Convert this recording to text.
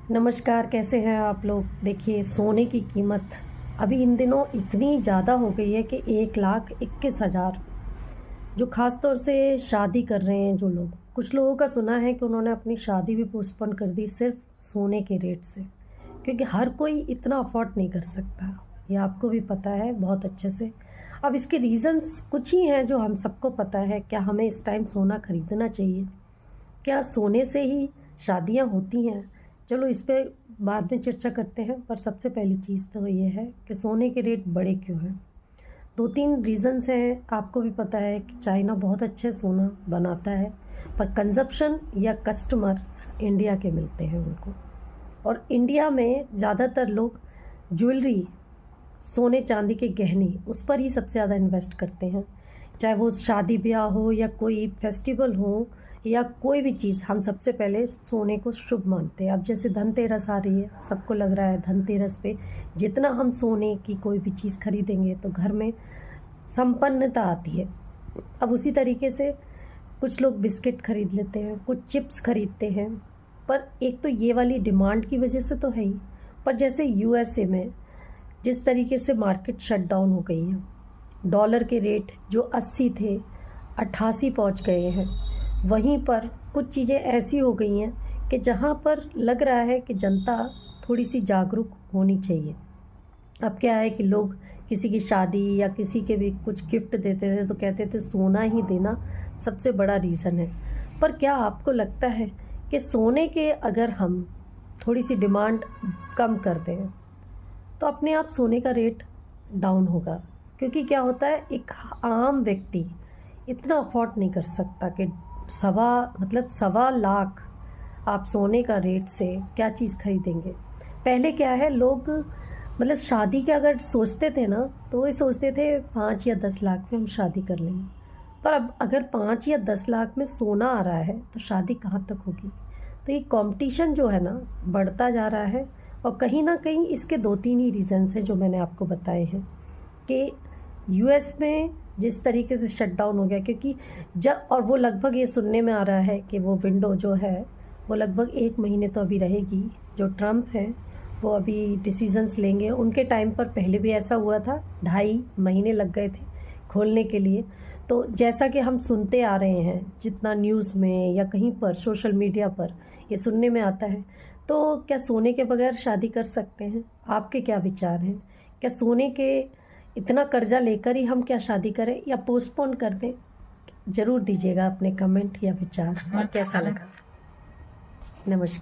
नमस्कार, कैसे हैं आप लोग। देखिए, सोने की कीमत अभी इन दिनों इतनी ज़्यादा हो गई है कि 1,21,000। जो ख़ास तौर से शादी कर रहे हैं जो लोग, कुछ लोगों का सुना है कि उन्होंने अपनी शादी भी पोस्टपोन कर दी सिर्फ सोने के रेट से, क्योंकि हर कोई इतना अफोर्ड नहीं कर सकता। ये आपको भी पता है बहुत अच्छे से। अब इसके रीज़न्स कुछ ही हैं जो हम सबको पता है। क्या हमें इस टाइम सोना खरीदना चाहिए? क्या सोने से ही शादियां होती हैं? चलो, इस पे बाद में चर्चा करते हैं। पर सबसे पहली चीज़ तो ये है कि सोने के रेट बढ़े क्यों हैं। दो तीन रीज़न्स हैं। आपको भी पता है कि चाइना बहुत अच्छे सोना बनाता है, पर कंजप्शन या कस्टमर इंडिया के मिलते हैं उनको। और इंडिया में ज़्यादातर लोग ज्वेलरी, सोने चांदी के गहने, उस पर ही सबसे ज़्यादा इन्वेस्ट करते हैं। चाहे वो शादी ब्याह हो या कोई फेस्टिवल हो या कोई भी चीज़, हम सबसे पहले सोने को शुभ मानते हैं। अब जैसे धनतेरस आ रही है, सबको लग रहा है धनतेरस पे जितना हम सोने की कोई भी चीज़ खरीदेंगे तो घर में संपन्नता आती है। अब उसी तरीके से कुछ लोग बिस्किट खरीद लेते हैं, कुछ चिप्स खरीदते हैं। पर एक तो ये वाली डिमांड की वजह से तो है ही, पर जैसे यूएसए में जिस तरीके से मार्केट शट डाउन हो गई है, डॉलर के रेट जो 80 थे 88 पहुंच गए हैं। वहीं पर कुछ चीज़ें ऐसी हो गई हैं कि जहां पर लग रहा है कि जनता थोड़ी सी जागरूक होनी चाहिए। अब क्या है कि लोग किसी की शादी या किसी के भी कुछ गिफ्ट देते थे तो कहते थे सोना ही देना सबसे बड़ा रीज़न है। पर क्या आपको लगता है कि सोने के अगर हम थोड़ी सी डिमांड कम कर दें तो अपने आप सोने का रेट डाउन होगा? क्योंकि क्या होता है, एक आम व्यक्ति इतना अफोर्ड नहीं कर सकता कि सवा लाख आप सोने का रेट से क्या चीज़ खरीदेंगे। पहले क्या है, लोग शादी के अगर सोचते थे ना तो वो सोचते थे 5 या 10 लाख में हम शादी कर लेंगे। पर अब अगर 5 या 10 लाख में सोना आ रहा है तो शादी कहाँ तक होगी। तो ये कंपटीशन जो है ना बढ़ता जा रहा है। और कहीं ना कहीं इसके दो तीन ही रीज़न्स हैं जो मैंने आपको बताए हैं कि यूएस में जिस तरीके से शट डाउन हो गया, क्योंकि जब और वो लगभग ये सुनने में आ रहा है कि वो विंडो जो है वो लगभग 1 महीने तो अभी रहेगी। जो ट्रम्प है वो अभी डिसीजंस लेंगे। उनके टाइम पर पहले भी ऐसा हुआ था, 2.5 महीने लग गए थे खोलने के लिए। तो जैसा कि हम सुनते आ रहे हैं, जितना न्यूज़ में या कहीं पर सोशल मीडिया पर ये सुनने में आता है, तो क्या सोने के बगैर शादी कर सकते हैं? आपके क्या विचार हैं? क्या सोने के इतना कर्जा लेकर ही हम क्या शादी करें या पोस्टपोन कर दें? ज़रूर दीजिएगा अपने कमेंट या विचार। और कैसा लगा? नमस्कार।